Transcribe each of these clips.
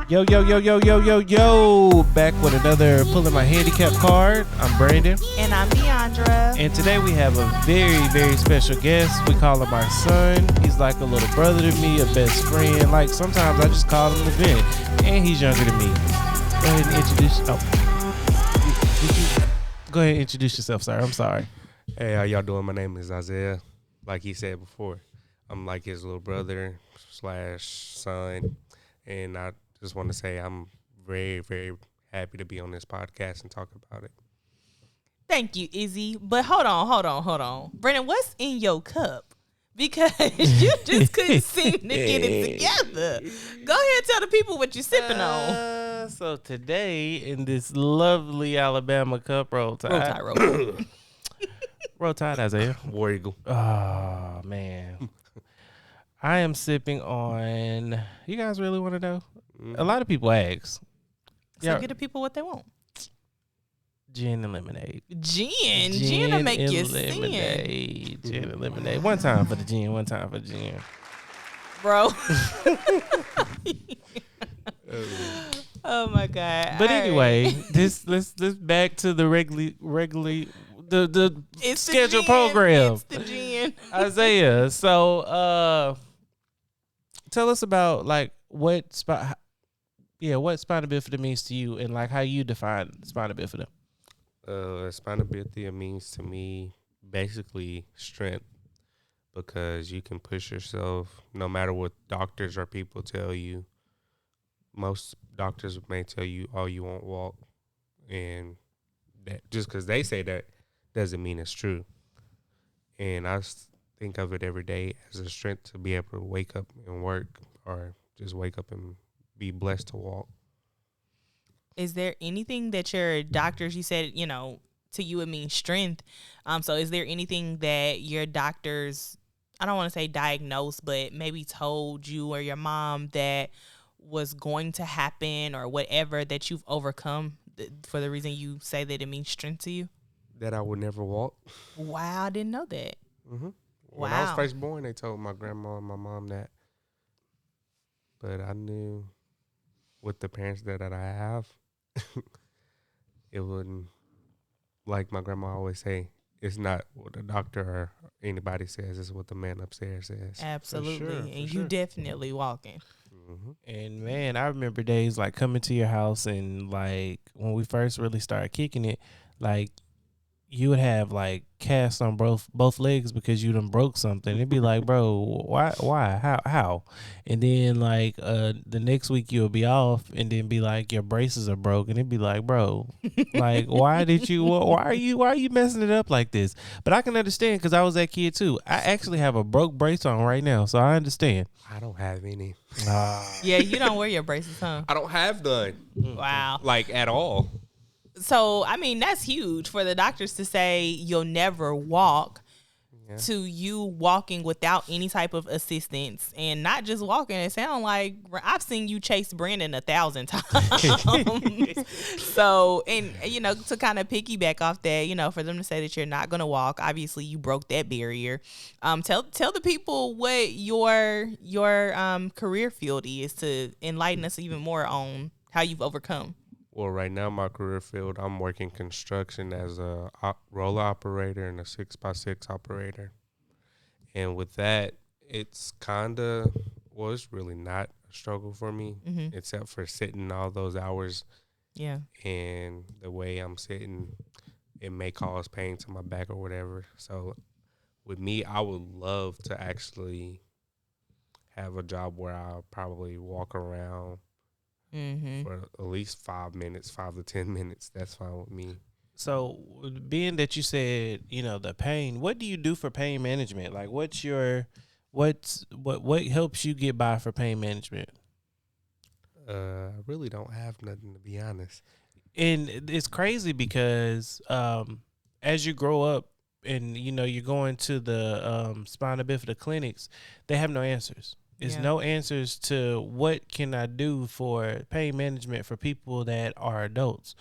Yo, yo, yo, yo, yo, yo, yo. Back with another pulling my handicap card. I'm Brandon. And I'm Deandra. And today we have a very, very special guest. We call him our son. He's like a little brother to me, a best friend. Like sometimes I just call him the vent. And he's younger than me. Go ahead and introduce. Go ahead and introduce yourself, sir. I'm sorry. Hey, how y'all doing? My name is Isaiah. Like he said before, I'm like his little brother / son. And I just want to say I'm very, very happy to be on this podcast and talk about it. Thank you, Izzy. But hold on. Brandon, what's in your cup? Because you just couldn't seem to get it together. Go ahead and tell the people what you're sipping on. So today in this lovely Alabama cup, Roll Tide. Roll Tide, Isaiah. War Eagle. Oh, man. I am sipping on, you guys really want to know? A lot of people ask. So give the people what they want. Gin and lemonade. Gin to make you sing. Gin and lemonade. One time for the gin, one time for the gin. Bro. Oh my God. But anyway, this back to the regularly the scheduled program. It's the gin. Isaiah, so tell us about like what Spinabifida means to you and like how you define Spinabifida. Spinabifida means to me basically strength, because you can push yourself no matter what doctors or people tell you. Most doctors may tell you, oh, you won't walk, and that just because they say that doesn't mean it's true. And I think of it every day as a strength to be able to wake up and work, or just wake up and be blessed to walk. Is there anything that your doctors, you said, to you it means strength. So is there anything that your doctors, I don't want to say diagnosed, but maybe told you or your mom that was going to happen or whatever that you've overcome for the reason you say that it means strength to you? That I would never walk. Wow, I didn't know that. Mm-hmm. Wow. When I was first born, they told my grandma and my mom that. But I knew with the parents that I have, it wouldn't, like my grandma always say, it's not what the doctor or anybody says, it's what the man upstairs says. Absolutely. You definitely walking. Mm-hmm. And man, I remember days like coming to your house and like when we first really started kicking it, like you would have like casts on both legs because you done broke something. It'd be like, bro, why, how? And then like the next week you'll be off, and then be like your braces are broken. It'd be like, bro, like why are you messing it up like this? But I can understand because I was that kid too. I actually have a broke brace on right now, so I understand. I don't have any. Yeah, you don't wear your braces, huh? I don't have none. Wow. Like at all. So, I mean, that's huge for the doctors to say you'll never walk, to you walking without any type of assistance, and not just walking. It sounds like I've seen you chase Brandon 1,000 times. So, and, to kind of piggyback off that, for them to say that you're not going to walk, obviously you broke that barrier. Tell the people what your career field is to enlighten us even more on how you've overcome. Well, right now, my career field, I'm working construction as a roller operator and a 6x6 operator. And with that, it's it's really not a struggle for me, except for sitting all those hours. Yeah. And the way I'm sitting, it may cause pain to my back or whatever. So with me, I would love to actually have a job where I'll probably walk around for at least 5 minutes, 5 to 10 minutes. That's fine with me. So being that you said, the pain, what do you do for pain management? Like what helps you get by for pain management? I really don't have nothing, to be honest. And it's crazy because as you grow up and, you're going to the Spinabifida clinics, they have no answers. There's no answers to what can I do for pain management for people that are adults.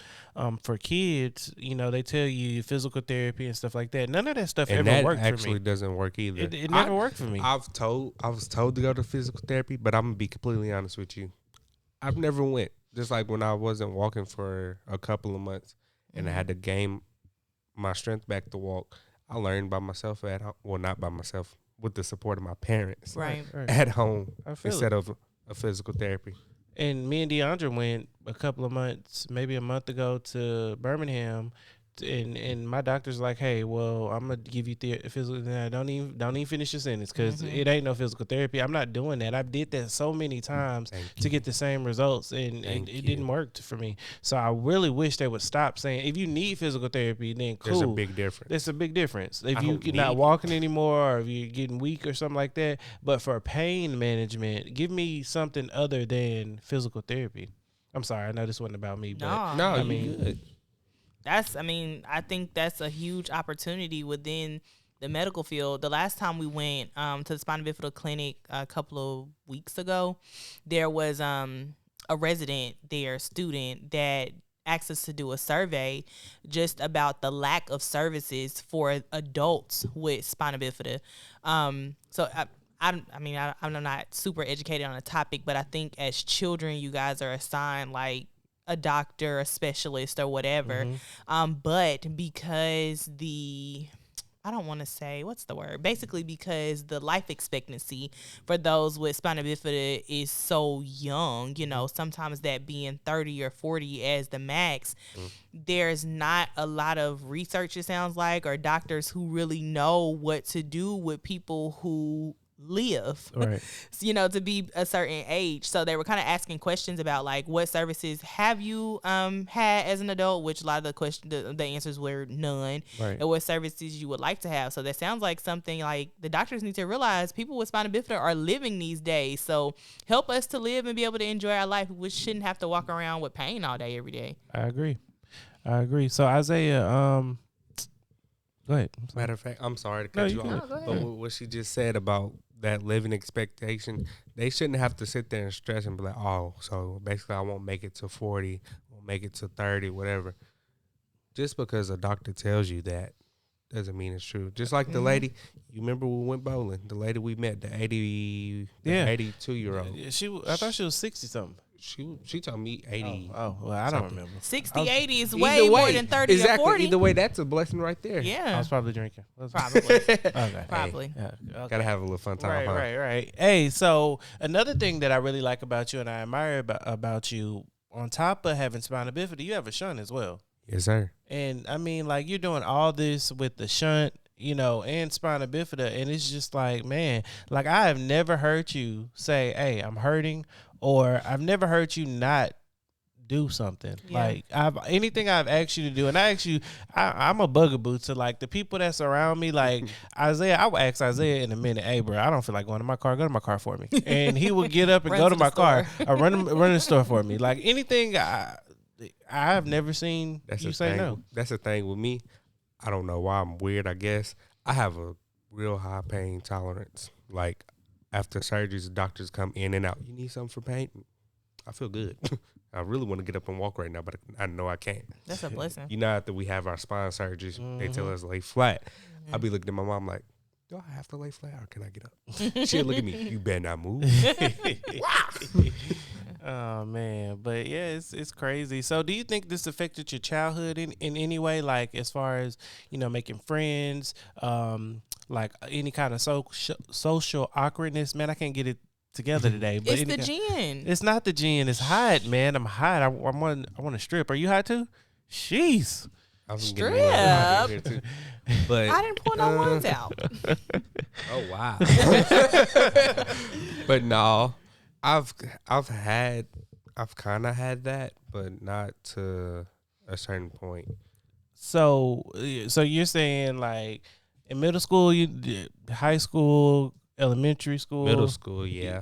For kids, they tell you physical therapy and stuff like that. None of that stuff ever worked for me. Actually doesn't work either. It never worked for me. I was told to go to physical therapy, but I'm gonna be completely honest with you. I've never went. Just like when I wasn't walking for a couple of months and I had to gain my strength back to walk, I learned by myself at home. Well, not by myself, with the support of my parents Right. at home I feel instead of a physical therapy. And me and DeAndre went a couple of months, maybe a month ago, to Birmingham, and my doctor's like, "Hey, well, I'm gonna give you physical. Don't even finish your sentence because it ain't no physical therapy. I'm not doing that. I did that so many times to get the same results, and it didn't work for me. So I really wish they would stop saying if you need physical therapy, then cool. There's a big difference. There's a big difference. If you're not walking anymore, or if you're getting weak or something like that. But for pain management, give me something other than physical therapy. I'm sorry, I know this wasn't about me, but No, I mean, good. I think that's a huge opportunity within the medical field. The last time we went to the Spinabifida clinic a couple of weeks ago, there was a resident there, student, that asked us to do a survey just about the lack of services for adults with spina bifida. So I'm not super educated on the topic, but I think as children, you guys are assigned like a doctor, a specialist, or whatever. But because I don't want to say, what's the word? Basically, because the life expectancy for those with spina bifida is so young, sometimes that being 30 or 40 as the max, there's not a lot of research, it sounds like, or doctors who really know what to do with people who live, right. to be a certain age. So they were kind of asking questions about like, what services have you had as an adult, which a lot of the answers were none, right. and what services you would like to have. So that sounds like something like the doctors need to realize people with spina bifida are living these days. So help us to live and be able to enjoy our life. We shouldn't have to walk around with pain all day, every day. I agree. So Isaiah, go ahead. Matter of fact, I'm sorry to cut you off, but what she just said about that living expectation, they shouldn't have to sit there and stress and be like, oh, so basically I won't make it to 40, won't make it to 30, whatever. Just because a doctor tells you that doesn't mean it's true. Just like the lady, you remember we went bowling, the lady we met, the 82-year-old. I thought she was 60 something. She told me 80. Oh, well, I don't remember. 60, 80 is way more than 30 or 40. Either way, that's a blessing right there. Yeah. I was probably drinking. Probably. Okay. Probably. Hey, okay. Gotta have a little fun time. Right. Hey, so another thing that I really like about you and I admire about you, on top of having spina bifida, you have a shunt as well. Yes, sir. And I mean, like, you're doing all this with the shunt, and spina bifida, and it's just like, man, like, I have never heard you say, hey, I'm hurting, or I've never heard you not do something. Yeah. Like, anything I've asked you to do, and I'm a bugaboo to, like, the people that's around me, like Isaiah. I will ask Isaiah in a minute, hey, bro, I don't feel like going to my car. Go to my car for me. And he will get up and go to my car or run to the store for me. Like, anything I've never seen you say no. That's the thing with me. I don't know why I'm weird, I guess. I have a real high pain tolerance. Like, after surgeries, the doctors come in and out. You need something for pain? I feel good. I really want to get up and walk right now, but I know I can't. That's a blessing. After we have our spine surgeries, they tell us to lay flat. I'll be looking at my mom like, do I have to lay flat or can I get up? She'll look at me, you better not move. Oh man, but yeah, it's crazy. So, do you think this affected your childhood in any way, like as far as making friends, like any kind of social awkwardness? Man, I can't get it together today. But it's the gin. It's not the gin. It's hot, man. I'm hot. I want to strip. Are you hot too? Jeez. Strip. But I didn't pull no ones out. Oh wow. But no. I've kind of had that, but not to a certain point. So you're saying like in middle school, high school, elementary school, middle school, yeah,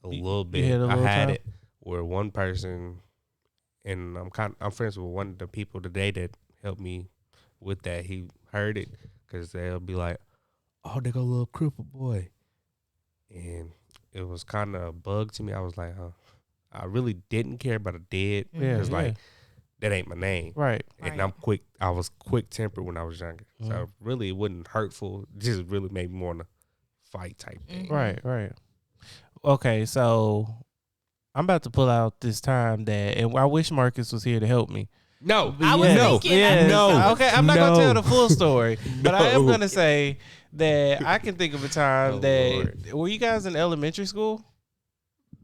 a little bit. I had it where one person, and I'm friends with one of the people today that helped me with that. He heard it because they'll be like, "Oh, they got a little crippled boy," and it was kind of a bug to me. I was like, huh. I really didn't care, but I did. Because, like, that ain't my name. Right. And I'm quick. I was quick-tempered when I was younger. So, really, it wasn't hurtful. It just really made me more on a fight type thing. Right. Okay, so I'm about to pull out this time that, and I wish Marcus was here to help me. No, I was thinking. No. Okay, I'm not gonna tell the full story, but I am No. gonna say that I can think of a time Lord. were you guys in elementary school?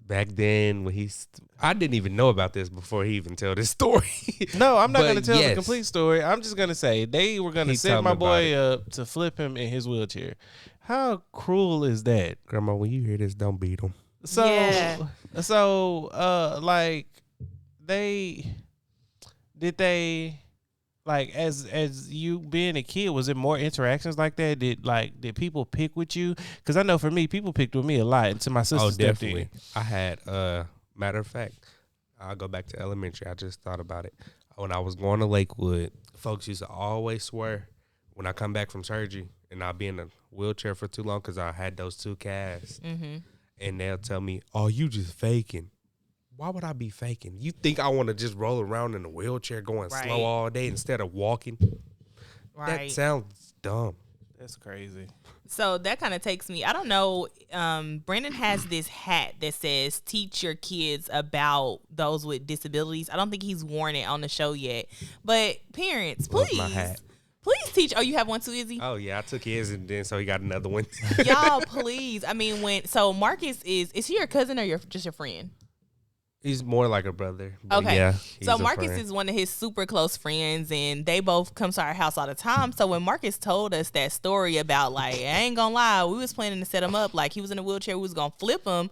Back then, when I didn't even know about this before he even tell this story. No, I'm not But gonna tell the yes. complete story. I'm just gonna say they were gonna He set told my me about boy it. up to flip him in his wheelchair. How cruel is that? Grandma, when you hear this, don't beat him. So, Yeah. like they like as you being a kid, was it more interactions like that? Did people pick with you? Because I know for me, people picked with me a lot until my sister stepped in. I had matter of fact, I'll go back to elementary. I just thought about it. When I was going to Lakewood, folks used to always swear when I come back from surgery and I'll be in a wheelchair for too long because I had those 2 casts. Mm-hmm. And they'll tell me, "Oh, you just faking." Why would I be faking? You think I want to just roll around in a wheelchair going Right. slow all day instead of walking? Right. That sounds dumb. That's crazy. So that kind of takes me. I don't know. Brandon has this hat that says "Teach your kids about those with disabilities." I don't think he's worn it on the show yet. But parents, Love please, my hat. please teach. Oh, you have one too, Izzy? Oh yeah, I took his and then so he got another one. Y'all, please. I mean, Marcus is he your cousin or just your friend? He's more like a brother. But Okay. yeah, So Marcus is one of his super close friends, and they both come to our house all the time. So when Marcus told us that story about, like, I ain't gonna lie, we was planning to set him up, like he was in a wheelchair, we was gonna flip him.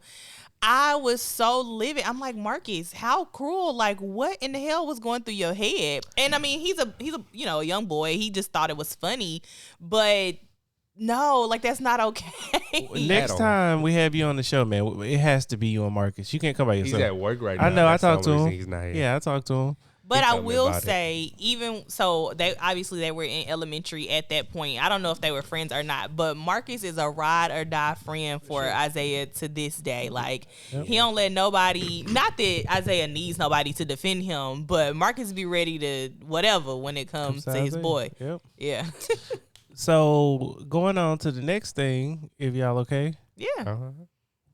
I was so livid. I'm like, Marcus, how cruel! Like, what in the hell was going through your head? And I mean, he's a a young boy. He just thought it was funny, but no, like that's not okay. Next time we have you on the show, man, it has to be you and Marcus. You can't come by He's yourself. at work right now. I know. I That's the talked to only him. reason He's not here. Yeah, I talked to him. But He I told me will about it. say, even so, they were in elementary at that point. I don't know if they were friends or not, but Marcus is a ride or die friend for Isaiah to this day. Like, he don't let nobody, not that Isaiah needs nobody to defend him, but Marcus be ready to whatever when it comes to his Isaiah. boy. Yep. Yeah. So going on to the next thing, if y'all okay. Yeah. Uh-huh.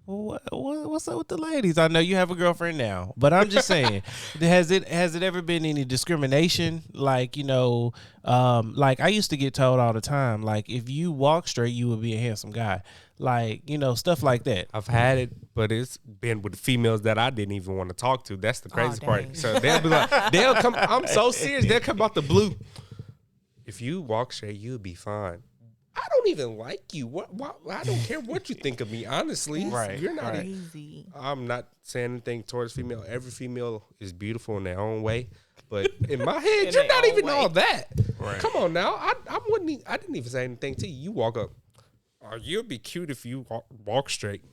What's up with the ladies? I know you have a girlfriend now, but I'm just saying, has it ever been any discrimination? Like, like I used to get told all the time, like if you walk straight, you would be a handsome guy. Like, stuff like that. I've had it, but it's been with females that I didn't even want to talk to. That's the crazy dang. part. So they'll be like, they'll come. I'm so serious. They'll come out the blue. If you walk straight, you'll be fine. I don't even like you. What? I don't care what you think of me. Honestly, Right, You're not. right. Crazy. I'm not saying anything towards female. Every female is beautiful in their own way. But in my head, In you're their not own even way. all that. Right. Come on now. I didn't even say anything to you. You walk up. Oh, you'll be cute if you walk straight.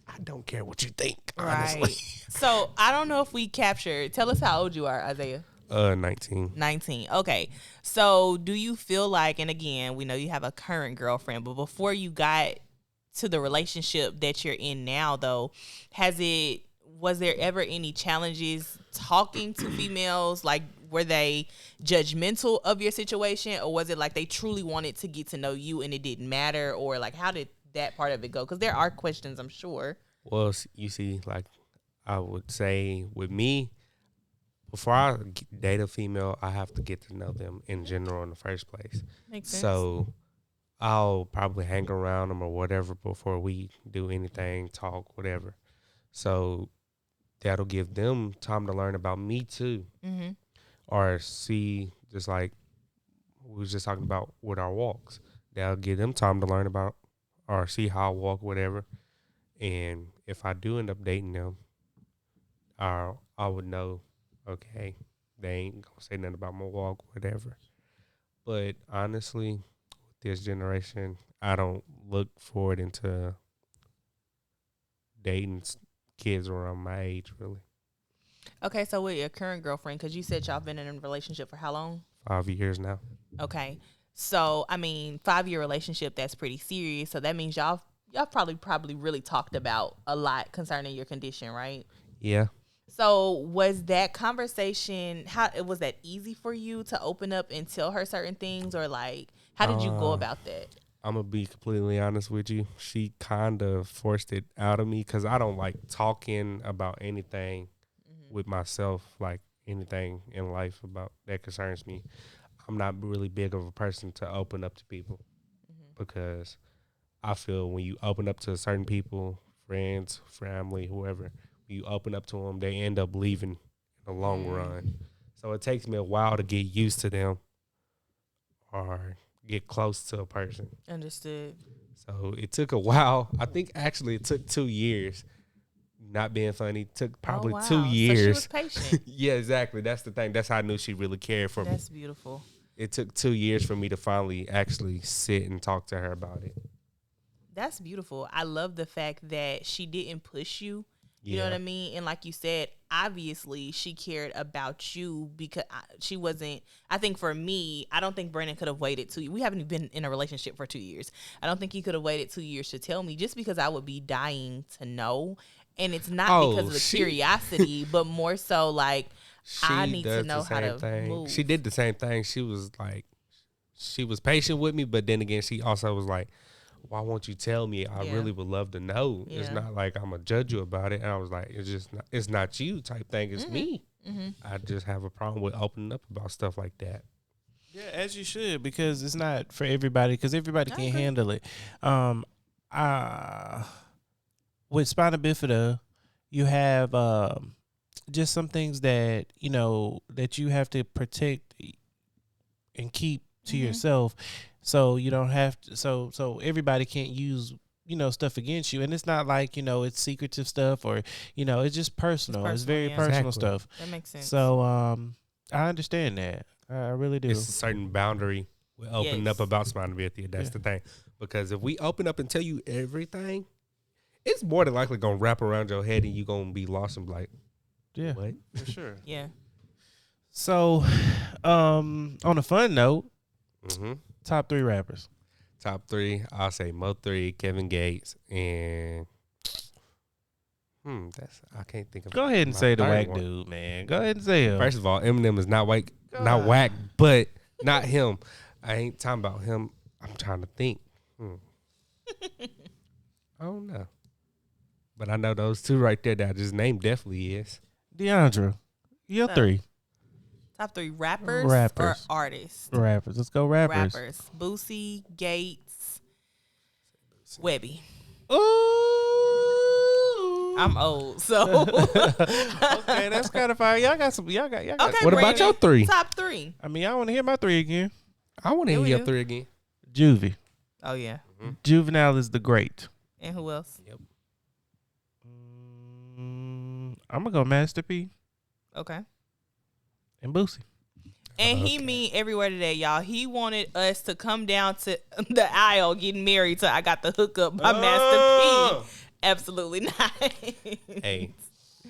I don't care what you think. Honestly. Right. So I don't know if we captured. Tell us how old you are, Isaiah. 19. 19. Okay. So do you feel like, and again, we know you have a current girlfriend, but before you got to the relationship that you're in now, though, was there ever any challenges talking to females? Like, were they judgmental of your situation, or was it like they truly wanted to get to know you and it didn't matter? Or like, how did that part of it go? Because there are questions, I'm sure. Well, you see, like I would say with me, before I date a female, I have to get to know them in general in the first place. Makes sense. So I'll probably hang around them or whatever before we do anything, talk, whatever. So that'll give them time to learn about me too. Mm-hmm. Or see, just like we was just talking about with our walks. That'll give them time to learn about or see how I walk, whatever. And if I do end up dating them, I would know, okay, they ain't gonna say nothing about my walk, whatever. But honestly, with this generation, I don't look forward into dating kids around my age, really. Okay, so with your current girlfriend, because you said y'all been in a relationship for how long? 5 years now. Okay. So, I mean, 5-year relationship, that's pretty serious. So that means y'all probably really talked about a lot concerning your condition, right? Yeah. So was that conversation, was that easy for you to open up and tell her certain things, or like, how did you go about that? I'm gonna be completely honest with you. She kind of forced it out of me because I don't like talking about anything with myself, like anything in life about that concerns me. I'm not really big of a person to open up to people because I feel when you open up to certain people, friends, family, whoever, when you open up to them, they end up leaving in the long run. So it takes me a while to get used to them or get close to a person. Understood. So it took a while. I think actually it took 2 years. Not being funny, took probably 2 years. So she was patient. Yeah, exactly. That's the thing. That's how I knew she really cared for me. That's beautiful. It took 2 years for me to finally actually sit and talk to her about it. That's beautiful. I love the fact that she didn't push you. You know what I mean? And like you said, obviously she cared about you because she wasn't, I think for me, I don't think Brandon could have waited 2 years. We haven't been in a relationship for 2 years. I don't think he could have waited 2 years to tell me just because I would be dying to know. And it's not because of the curiosity, but more so like I need to know how to move. She did the same thing. She was like, she was patient with me, but then again, she also was like, why won't you tell me? I really would love to know. Yeah. It's not like I'm going to judge you about it. And I was like, it's not you type thing. It's me. I just have a problem with opening up about stuff like that. Yeah, as you should, because it's not for everybody, because everybody can't handle it. With Spinabifida, you have just some things that, you know, that you have to protect and keep to yourself. So you don't have to, so everybody can't use, you know, stuff against you. And it's not like, you know, it's secretive stuff or, you know, it's just personal. It's very personal stuff. That makes sense. So I understand that. I really do. It's a certain boundary with opening up about Spinabifida. That's the thing. Because if we open up and tell you everything, it's more than likely going to wrap around your head and you're going to be lost and be like, what? For sure. Yeah. So on a fun note, top 3 rappers. Top 3, I'll say Mo3, Kevin Gates, and I can't think of. Go ahead and say the whack dude, man. Go ahead and say him. First of all, Eminem is not whack, but not him. I ain't talking about him. I'm trying to think. I don't know, but I know those 2 right there that I just named definitely is. Deandra, your 3. Top 3 rappers or artists? Rappers. Let's go rappers. Boosie, Gates, Webby. Ooh. I'm old, so. Okay, that's kind of fire. Y'all got some. Y'all got. Okay, what about your 3? Top 3. I mean, I want to hear my 3 again. I want to hear your 3 again. Juvie. Oh, yeah. Juvenile is the great. And who else? Yep. I'm going to go Master P. Okay. And Boosie. And he mean everywhere today, y'all. He wanted us to come down to the aisle getting married to I Got the Hookup by Master P. Absolutely not. Hey,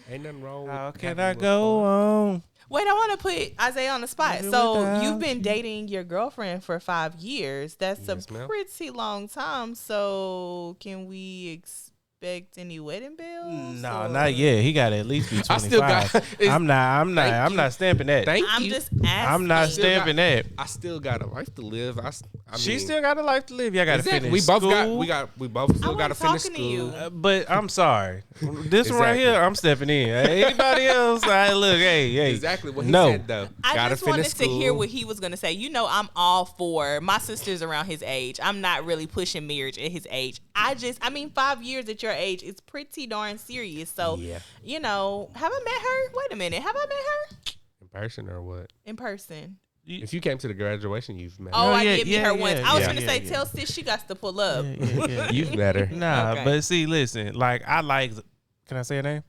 ain't nothing wrong with how can I go on? Wait, I want to put Isaiah on the spot. So you've been dating your girlfriend for 5 years. That's a pretty long time. So can we expect any wedding bells? No, not yet. He got to at least be 25. I'm not stamping that. I'm just asking. I'm not stamping that. I still got a life to live. She still got a life to live. Y'all got to finish we both school. We both still got to finish school. But I'm sorry. This one right here, I'm stepping in. Anybody else? Look, hey. Exactly what he said, though. I just wanted to hear what he was going to say. You know, I'm all for my sister's around his age. I'm not really pushing marriage at his age. 5 years at your age is pretty darn serious. So, you know, have I met her? Wait a minute. Have I met her? In person or what? In person. If you came to the graduation, you've met her. Oh, I did meet her once. I was going to say, tell sis she got to pull up. You've met her. Nah, okay. But see, listen, like can I say her name?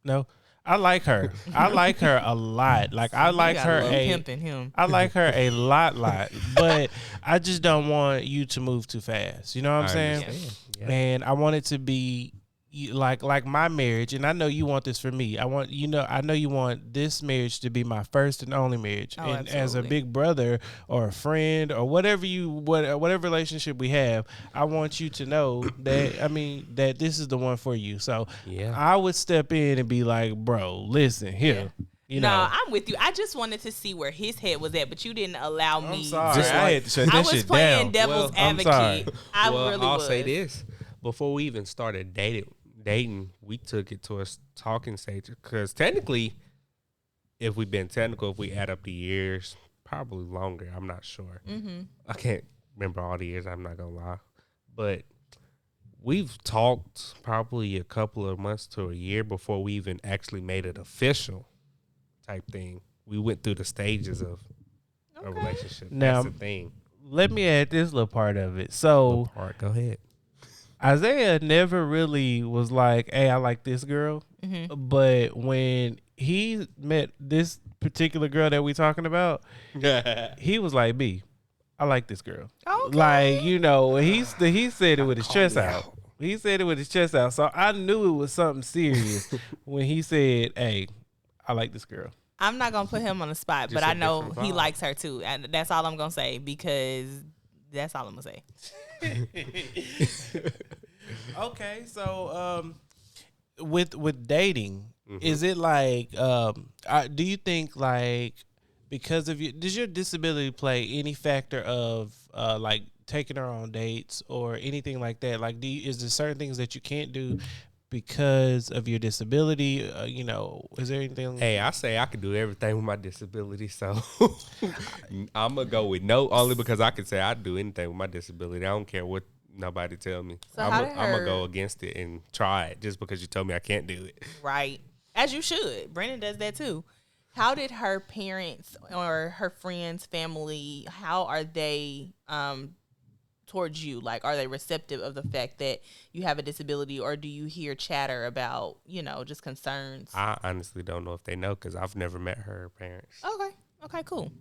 No. I like her. I like her a lot. Like I like her I like her a lot. But I just don't want you to move too fast. You know what I'm saying? Yeah. And I want it to be like my marriage, and I know you want this for me. I know you want this marriage to be my first and only marriage. And absolutely. As a big brother or a friend or whatever relationship we have, I want you to know that that this is the one for you. So I would step in and be like, bro, listen here. You No, know. I'm with you. I just wanted to see where his head was at, but you didn't allow me. I'm sorry. Just I had to shut I that was shit playing down. devil's I'm sorry. advocate. I really I'll was. say this: before we even started dating, we took it to a talking stage. Because technically, if we've been technical, if we add up the years, probably longer. I'm not sure. Mm-hmm. I can't remember all the years. I'm not gonna lie, but we've talked probably a couple of months to a year before we even actually made it official type thing. We went through the stages of a relationship. Now, That's the thing. let me add this little part of it. So All right, go ahead. Isaiah never really was like, "Hey, I like this girl," Mm-hmm. but when he met this particular girl that we talking about, he was like, "B, I like this girl." Okay. Like, you know, he said it with his Call chest me out. out. He said it with his chest out. So I knew it was something serious when he said, "Hey, I like this girl." I'm not gonna put him on the spot, but Just a I know different he vibe. likes her too, and that's all I'm gonna say because that's all I'm gonna say. Okay, so with dating, is it like do you think like because of you does your disability play any factor of like taking her on dates or anything like that? Like is there certain things that you can't do because of your disability? You know, is there anything? Hey, I say I can do everything with my disability, so I'm gonna go with no, only because I can say I do anything with my disability. I don't care what nobody tell me. So I'm how did gonna her- go against it and try it just because you told me I can't do it. Right, as you should. Brandon does that too. How did her parents or her friends, family? How are they towards you? Like, are they receptive of the fact that you have a disability, or do you hear chatter about just concerns? I honestly don't know if they know because I've never met her parents Okay, cool.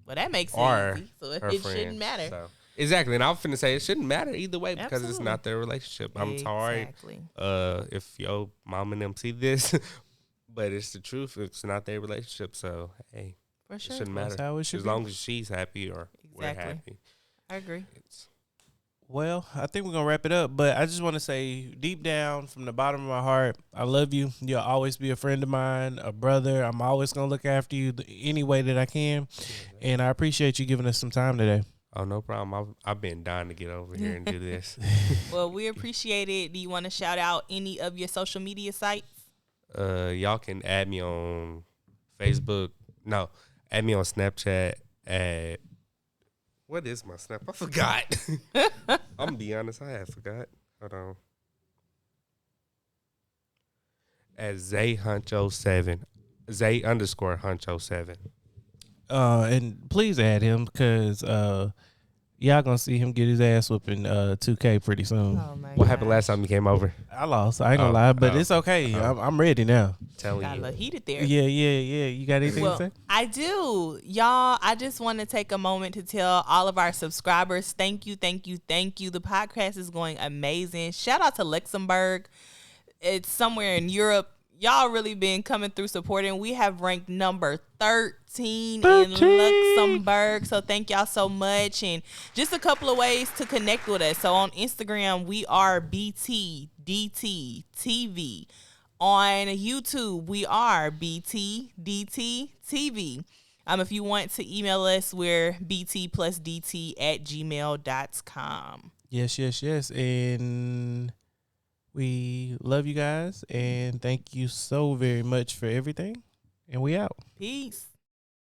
Well, that makes it or easy. So her it friends. shouldn't matter. So. Exactly, and I was finna say it shouldn't matter either way because it's Absolutely. not their relationship. I'm sorry, Exactly. if your mom and them see this, but it's the truth. It's not their relationship, so hey, For it sure. shouldn't That's matter how it should as be. long as she's happy or we're Exactly. happy. I agree. It's Well, I think we're gonna wrap it up, but I just want to say, deep down from the bottom of my heart, I love you. You'll always be a friend of mine, a brother. I'm always gonna look after you any way that I can, and I appreciate you giving us some time today. oh no problem. I've been dying to get over here and do this. Well, we appreciate it. Do you want to shout out any of your social media sites? Y'all can add me on Facebook. No, add me on Snapchat at. What is my Snap? I forgot. I'm gonna be honest, I have forgot. Hold on. At Zay Huncho 7. Zay _ Huncho 7. And please add him because y'all gonna see him get his ass whooping 2K pretty soon. Oh my What happened last time you came over? I lost. I ain't gonna Oh, lie, but oh, it's okay. oh. I'm ready now. Telling Got a you. little heated there. Yeah. You got anything Well, to say? I do. Y'all, I just want to take a moment to tell all of our subscribers, thank you. The podcast is going amazing. Shout out to Luxembourg. It's somewhere in Europe. Y'all really been coming through supporting. We have ranked number 13 in Luxembourg. So thank y'all so much. And just a couple of ways to connect with us. So on Instagram, we are BTDT.TV. On YouTube, we are BTDT.TV. If you want to email us, we're bt+dt@gmail.com. Yes. And we love you guys and thank you so very much for everything. And we out. Peace.